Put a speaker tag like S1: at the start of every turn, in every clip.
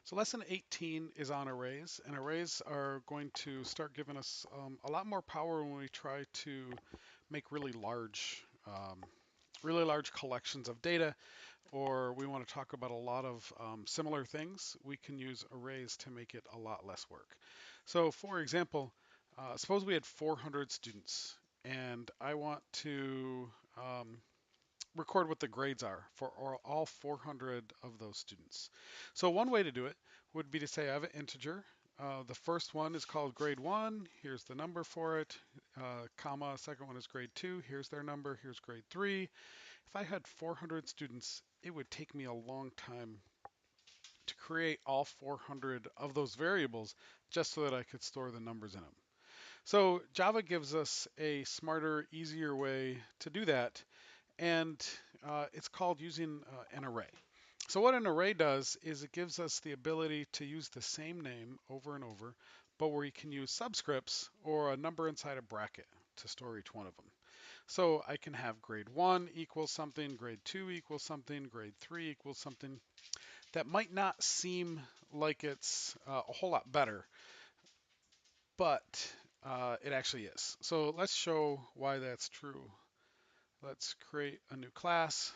S1: So lesson 18 is on arrays, and arrays are going to start giving us a lot more power when we try to make really large collections of data, or we want to talk about a lot of similar things. We can use arrays to make it a lot less work. So, for example, suppose we had 400 students, and I want to record what the grades are for all 400 of those students. So one way to do it would be to say I have an integer. The first one is called grade 1. Here's the number for it, comma. Second one is grade 2. Here's their number. Here's grade 3. If I had 400 students, it would take me a long time to create all 400 of those variables just so that I could store the numbers in them. So Java gives us a smarter, easier way to do that, and it's called using an array. So what an array does is it gives us the ability to use the same name over and over, but where you can use subscripts or a number inside a bracket to store each one of them. So I can have grade 1 equals something, grade 2 equals something, grade 3 equals something. That might not seem like it's a whole lot better, but it actually is. So let's show why that's true. Let's create a new class.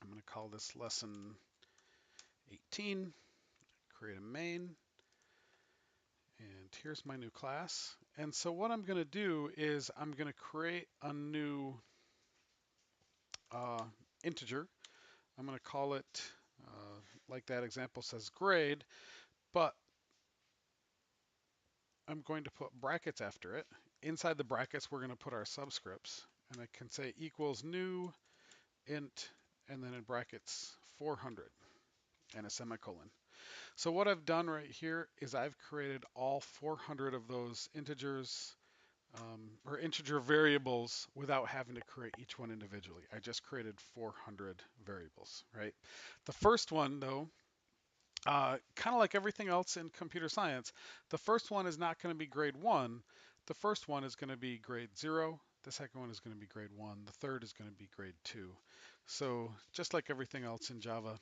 S1: I'm going to call this lesson 18, create a main, and here's my new class. And so what I'm going to do is I'm going to create a new integer. I'm going to call it, like that example says, grade, but I'm going to put brackets after it. Inside the brackets, we're going to put our subscripts, and I can say equals new int, and then in brackets 400 and a semicolon. So what I've done right here is I've created all 400 of those integers or integer variables without having to create each one individually. I just created 400 variables, right? The first one, though, kind of like everything else in computer science, the first one is not going to be grade 1. The first one is going to be grade 0. The second one is going to be grade 1. The third is going to be grade 2. So just like everything else in Java,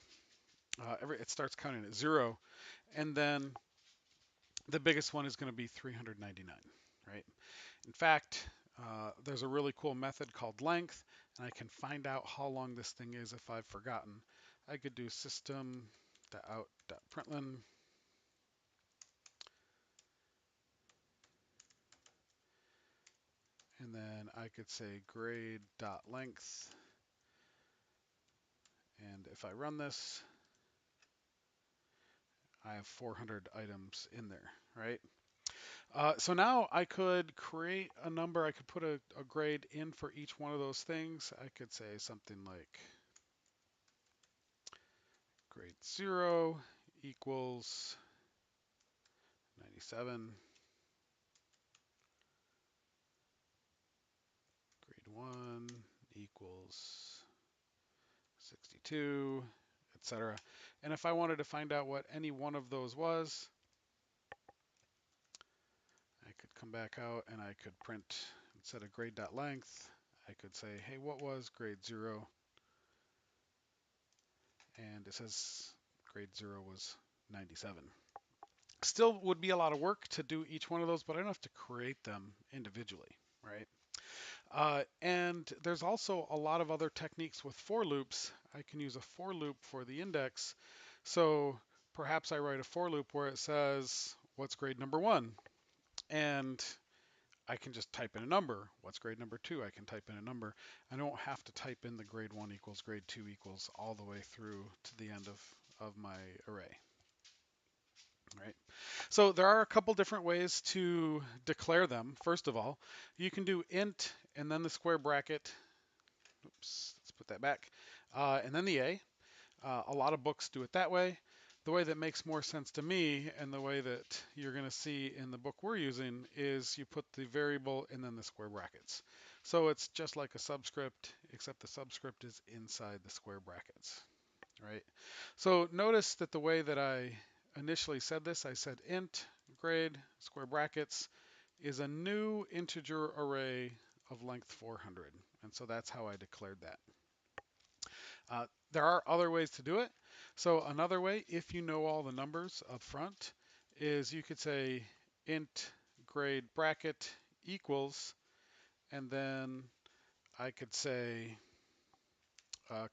S1: it starts counting at 0. And then the biggest one is going to be 399, right? In fact, there's a really cool method called length, and I can find out how long this thing is if I've forgotten. I could do system.out.println, and then I could say grade.length, and if I run this, I have 400 items in there, right? So now I could create a number. I could put a grade in for each one of those things. I could say something like grade 0 equals 97. Grade 1 equals 62, etc. And if I wanted to find out what any one of those was, I could come back out and I could print, instead of grade.length, I could say, hey, what was grade 0? And it says grade 0 was 97. Still would be a lot of work to do each one of those, but I don't have to create them individually, right? And there's also a lot of other techniques with for loops. I can use a for loop for the index. So perhaps I write a for loop where it says, what's grade number 1? And I can just type in a number. What's grade number 2? I can type in a number. I don't have to type in the grade 1 equals grade 2 equals all the way through to the end of my array. Right. So there are a couple different ways to declare them. First of all, you can do int and then the square bracket. Oops, let's put that back. And then the a. A lot of books do it that way. The way that makes more sense to me and the way that you're going to see in the book we're using is you put the variable and then the square brackets. So it's just like a subscript, except the subscript is inside the square brackets, right? So notice that the way that I initially said this, I said int grade square brackets is a new integer array of length 400. And so that's how I declared that. There are other ways to do it. So another way, if you know all the numbers up front, is you could say int grade bracket equals, and then I could say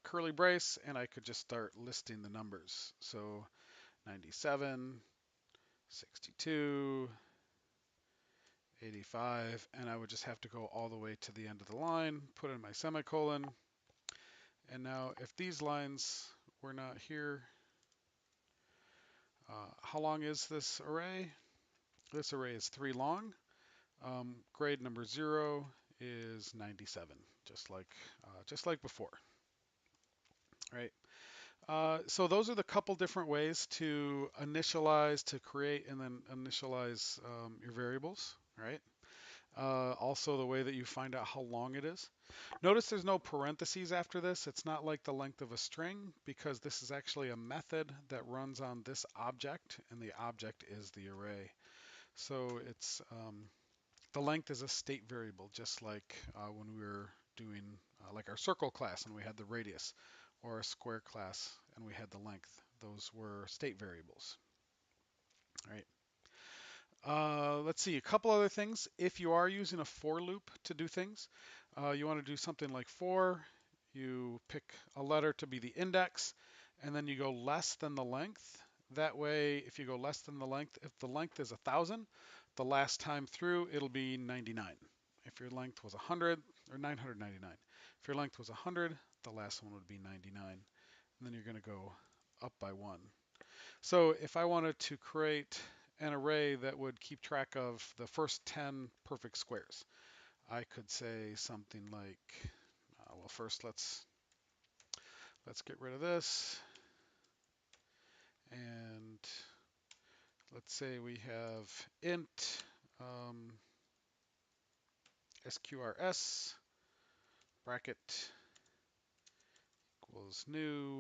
S1: curly brace, and I could just start listing the numbers. So 97, 62, 85, and I would just have to go all the way to the end of the line, put in my semicolon, and now if these lines were not here, how long is this array? This array is 3 long. Grade number 0 is 97, just like before, right? So those are the couple different ways to initialize, to create, and then initialize your variables, right? Also the way that you find out how long it is. Notice there's no parentheses after this. It's not like the length of a string because this is actually a method that runs on this object, and the object is the array. So it's the length is a state variable, just like when we were doing like our circle class and we had the radius, or a square class and we had the length. Those were state variables. All right. Let's see, a couple other things. If you are using a for loop to do things, you want to do something like for, you pick a letter to be the index, and then you go less than the length. That way, if you go less than the length, if the length is 1,000, the last time through, it'll be 99. If your length was 100, or 999. If your length was 100, the last one would be 99. And then you're going to go up by 1. So if I wanted to create an array that would keep track of the first 10 perfect squares, I could say something like, well, first let's get rid of this, and let's say we have int sqrs bracket equals new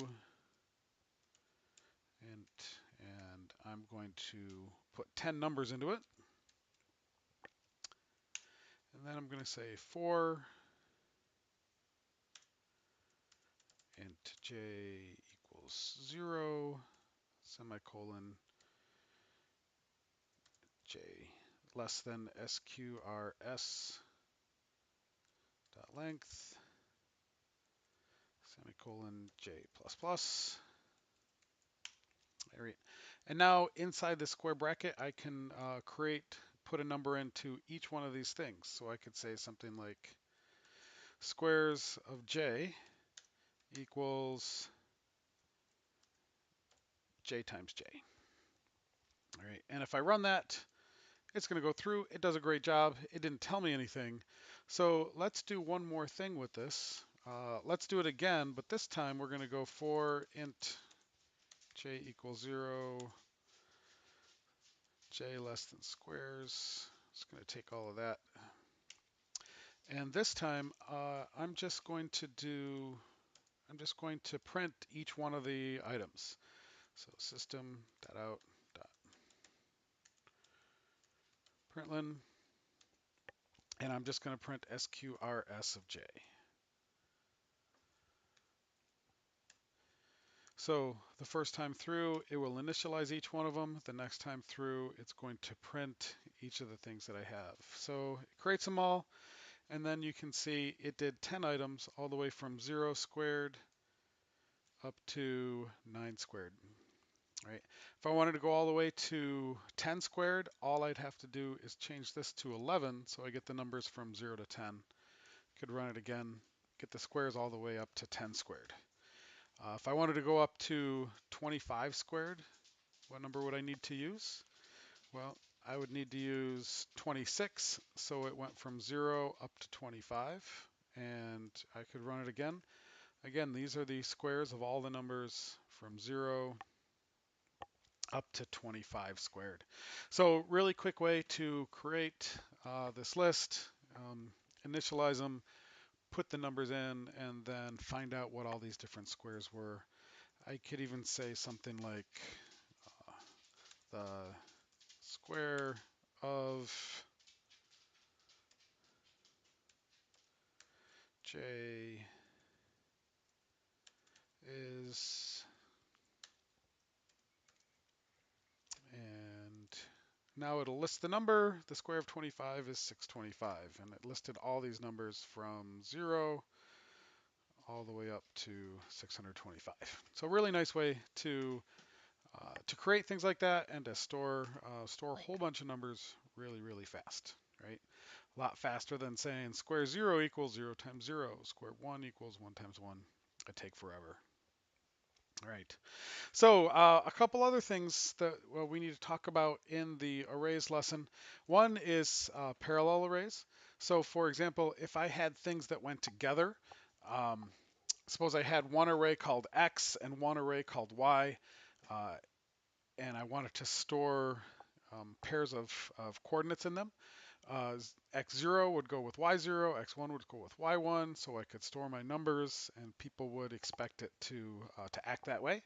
S1: int, and I'm going to put 10 numbers into it, and then I'm going to say for int j equals 0, semicolon, j less than sqrs dot length, semicolon, j plus plus. All right. And now inside the square bracket, I can put a number into each one of these things. So I could say something like squares of j equals j times j. All right. And if I run that, it's going to go through. It does a great job. It didn't tell me anything. So let's do one more thing with this. Let's do it again, but this time we're going to go for int j equals 0, j less than squares. Just going to take all of that. And this time I'm just going to print each one of the items. So system.out.println, and I'm just going to print sqrs of j. So the first time through, it will initialize each one of them. The next time through, it's going to print each of the things that I have. So it creates them all, and then you can see it did 10 items all the way from 0 squared up to 9 squared. Right? If I wanted to go all the way to 10 squared, all I'd have to do is change this to 11, so I get the numbers from 0 to 10. Could run it again, get the squares all the way up to 10 squared. If I wanted to go up to 25 squared, what number would I need to use? Well, I would need to use 26, so it went from 0 up to 25, and I could run it again. Again, these are the squares of all the numbers from 0 up to 25 squared. So really quick way to create this list, initialize them, put the numbers in, and then find out what all these different squares were. I could even say something like the square of j is, and now it'll list the number. The square of 25 is 625, and it listed all these numbers from 0 all the way up to 625. So a really nice way to create things like that and to store a whole bunch of numbers really fast, right? A lot faster than saying square 0 equals 0 times 0, square 1 equals 1 times 1. It'd take forever. All right. So a couple other things that we need to talk about in the arrays lesson. One is parallel arrays. So for example, if I had things that went together, um, suppose I had one array called X and one array called Y, uh, and I wanted to store pairs of coordinates in them. X0 would go with Y0, X1 would go with Y1, so I could store my numbers and people would expect it to act that way.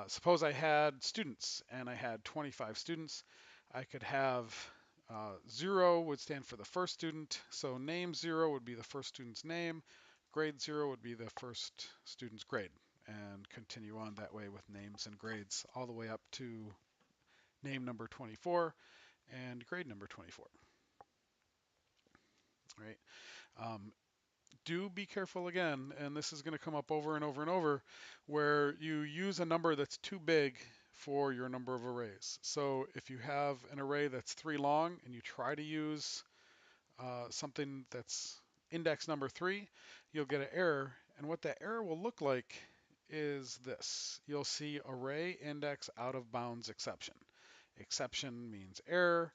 S1: Suppose I had students and I had 25 students. I could have 0 would stand for the first student, so name 0 would be the first student's name, grade 0 would be the first student's grade, and continue on that way with names and grades all the way up to name number 24 and grade number 24. Right? Um, do be careful again, and this is going to come up over and over and over, where you use a number that's too big for your number of arrays. So if you have an array that's 3 long and you try to use something that's index number 3, you'll get an error. And what that error will look like is this. You'll see array index out of bounds exception. Exception means error,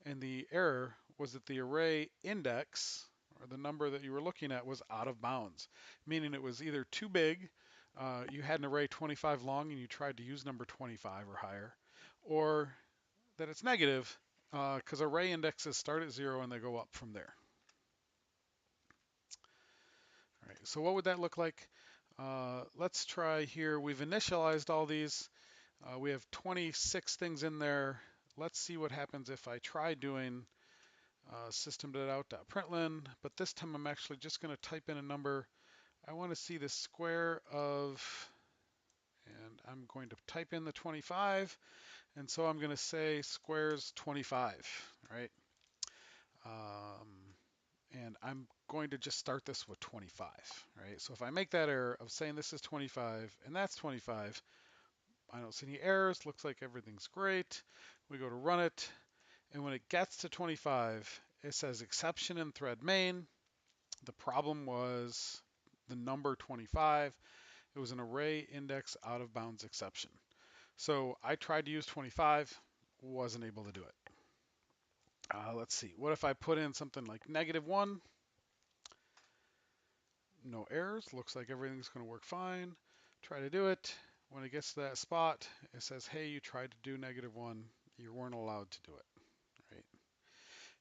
S1: and the error was that the array index, or the number that you were looking at, was out of bounds, meaning it was either too big, you had an array 25 long and you tried to use number 25 or higher, or that it's negative, because array indexes start at 0 and they go up from there. All right, so what would that look like? Let's try here. We've initialized all these. We have 26 things in there. Let's see what happens if I try doing system.out.println, but this time I'm actually just going to type in a number. I want to see the square of, and I'm going to type in the 25, and so I'm going to say squares 25, right? And I'm going to just start this with 25, right? So if I make that error of saying this is 25 and that's 25, I don't see any errors. Looks like everything's great. We go to run it, and when it gets to 25, it says exception in thread main. The problem was the number 25. It was an array index out of bounds exception. So I tried to use 25, wasn't able to do it. Let's see. What if I put in something like -1? No errors. Looks like everything's going to work fine. Try to do it. When it gets to that spot, it says, hey, you tried to do -1. You weren't allowed to do it. Right?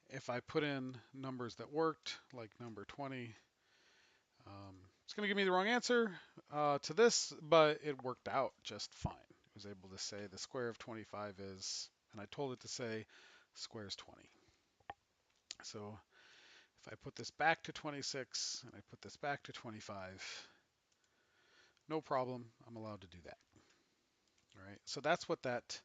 S1: If I put in numbers that worked, like number 20, it's going to give me the wrong answer to this, but it worked out just fine. It was able to say the square of 25 is, and I told it to say square is 20. So if I put this back to 26 and I put this back to 25, no problem, I'm allowed to do that. All right, so that's what that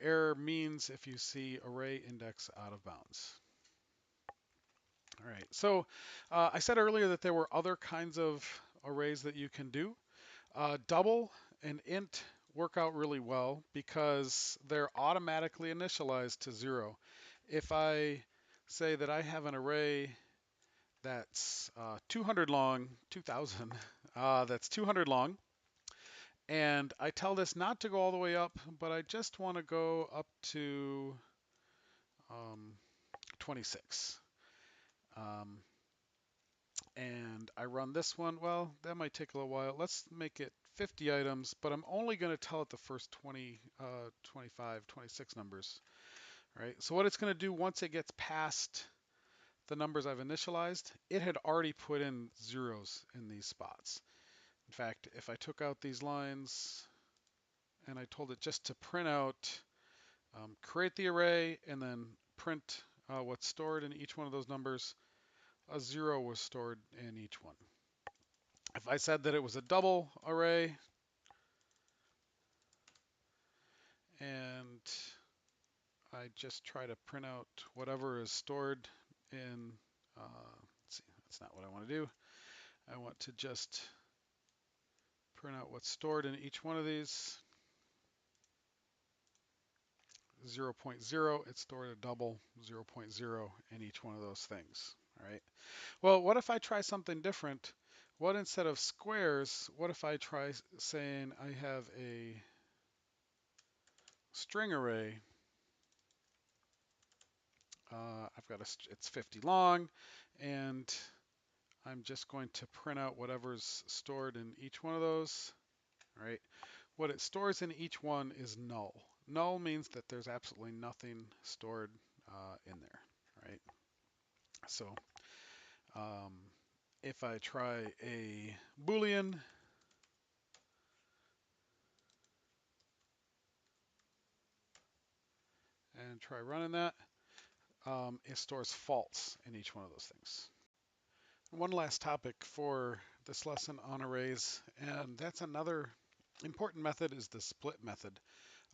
S1: error means if you see array index out of bounds. All right, so I said earlier that there were other kinds of arrays that you can do. Double and int work out really well because they're automatically initialized to 0. If I say that I have an array that's 200 long, 2000, that's 200 long, and I tell this not to go all the way up, but I just want to go up to 26. And I run this one. Well, that might take a little while. Let's make it 50 items, but I'm only going to tell it the first 20, 25, 26 numbers. Right? So what it's going to do once it gets past the numbers I've initialized, it had already put in zeros in these spots. In fact, if I took out these lines and I told it just to print out, create the array and then print what's stored in each one of those numbers, a 0 was stored in each one. If I said that it was a double array and I just try to print out whatever is stored in, let's see, that's not what I want to do. I want to just print out what's stored in each one of these. 0.0, it stored a double 0.0 in each one of those things. All right. Well, what if I try something different? What instead of squares, what if I try saying I have a string array? I've got it's 50 long, and I'm just going to print out whatever's stored in each one of those. All right. What it stores in each one is null. Null means that there's absolutely nothing stored in there, right? So um, if I try a Boolean and try running that, it stores false in each one of those things. One last topic for this lesson on arrays, and that's another important method is the split method.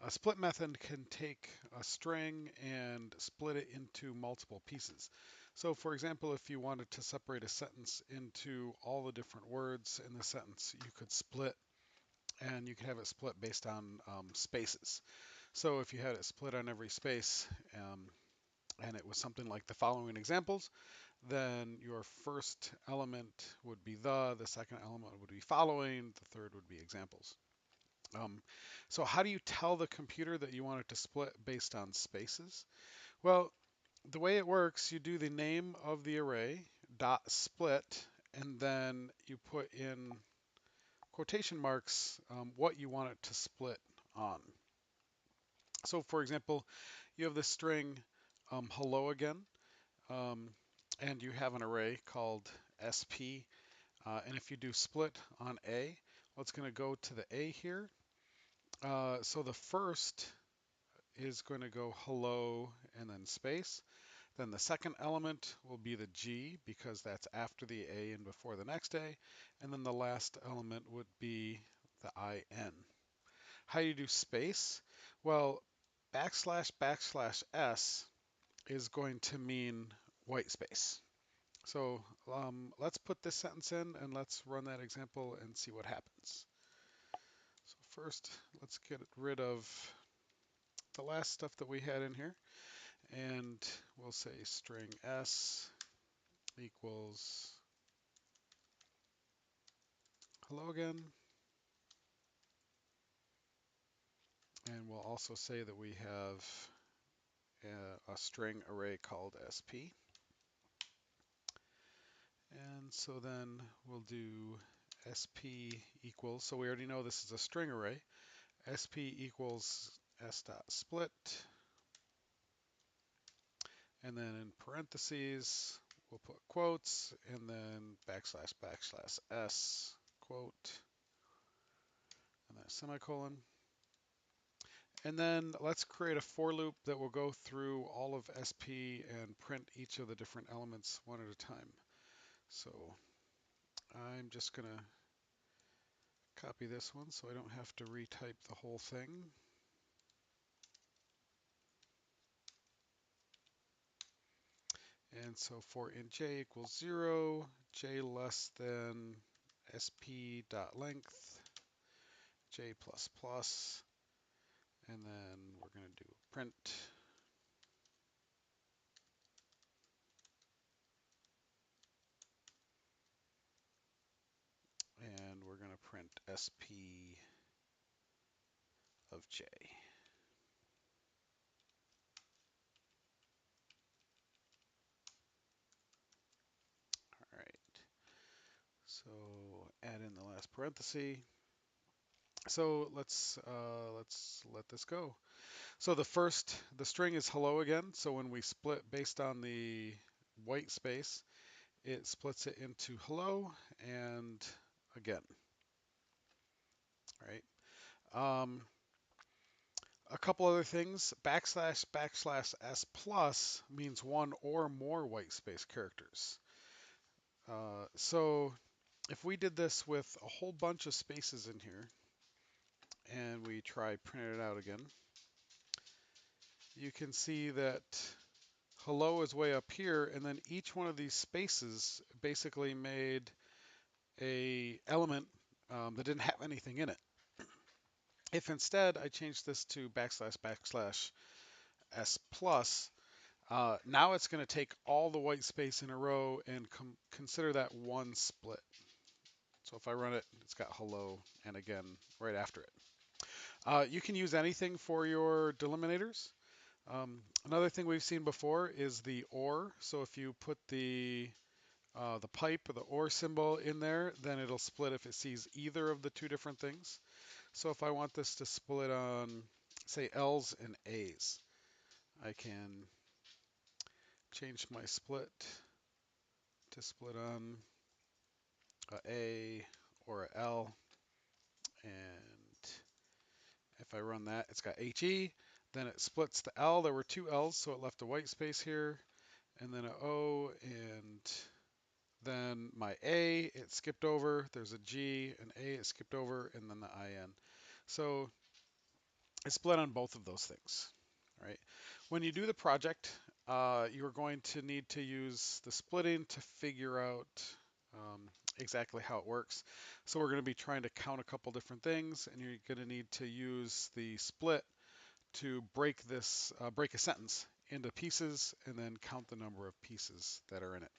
S1: A split method can take a string and split it into multiple pieces. So for example, if you wanted to separate a sentence into all the different words in the sentence, you could split, and you could have it split based on spaces. So if you had it split on every space, and it was something like the following examples, then your first element would be the second element would be following, the third would be examples. So how do you tell the computer that you want it to split based on spaces? Well, the way it works, you do the name of the array dot split, and then you put in quotation marks what you want it to split on. So for example, you have the string hello again, um, and you have an array called sp, and if you do split on a, well, it's going to go to the a here. So the first is going to go hello and then space. Then the second element will be the G because that's after the A and before the next A. And then the last element would be the IN. How do you do space? Well, \\s is going to mean white space. So let's put this sentence in and let's run that example and see what happens. So first, let's get rid of the last stuff that we had in here. And we'll say string s equals hello again. And we'll also say that we have a string array called sp. And so then we'll do sp equals, so we already know this is a string array, sp equals s dot split, and then in parentheses we'll put quotes, and then \\s quote, and then a semicolon. And then let's create a for loop that will go through all of sp and print each of the different elements one at a time. So I'm just going to copy this one so I don't have to retype the whole thing. And so for int j equals 0, j less than sp.length, j plus plus, and then we're going to do print. And we're going to print sp of j. All right. So add in the last parenthesis. So let's let this go. So the string is hello again. So when we split based on the white space, it splits it into hello and again. Right. A couple other things. \s plus means one or more white space characters. So if we did this with a whole bunch of spaces in here and we try print it out again, you can see that hello is way up here, and then each one of these spaces basically made a element that didn't have anything in it. If instead I change this to \\s plus, now it's going to take all the white space in a row and consider that one split. So if I run it, it's got hello and again right after it. You can use anything for your delimiters. Another thing we've seen before is the or. So if you put the pipe or the or symbol in there, then it'll split if it sees either of the two different things. So if I want this to split on, say, L's and A's, I can change my split to split on A or a L. And if I run that, it's got HE. Then it splits the L. There were two L's, so it left a white space here. And then an O, and then my A, it skipped over. There's a G, an A, it skipped over, and then the IN. So it's split on both of those things, right? When you do the project, you're going to need to use the splitting to figure out exactly how it works. So we're going to be trying to count a couple different things, and you're going to need to use the split to break a sentence into pieces and then count the number of pieces that are in it.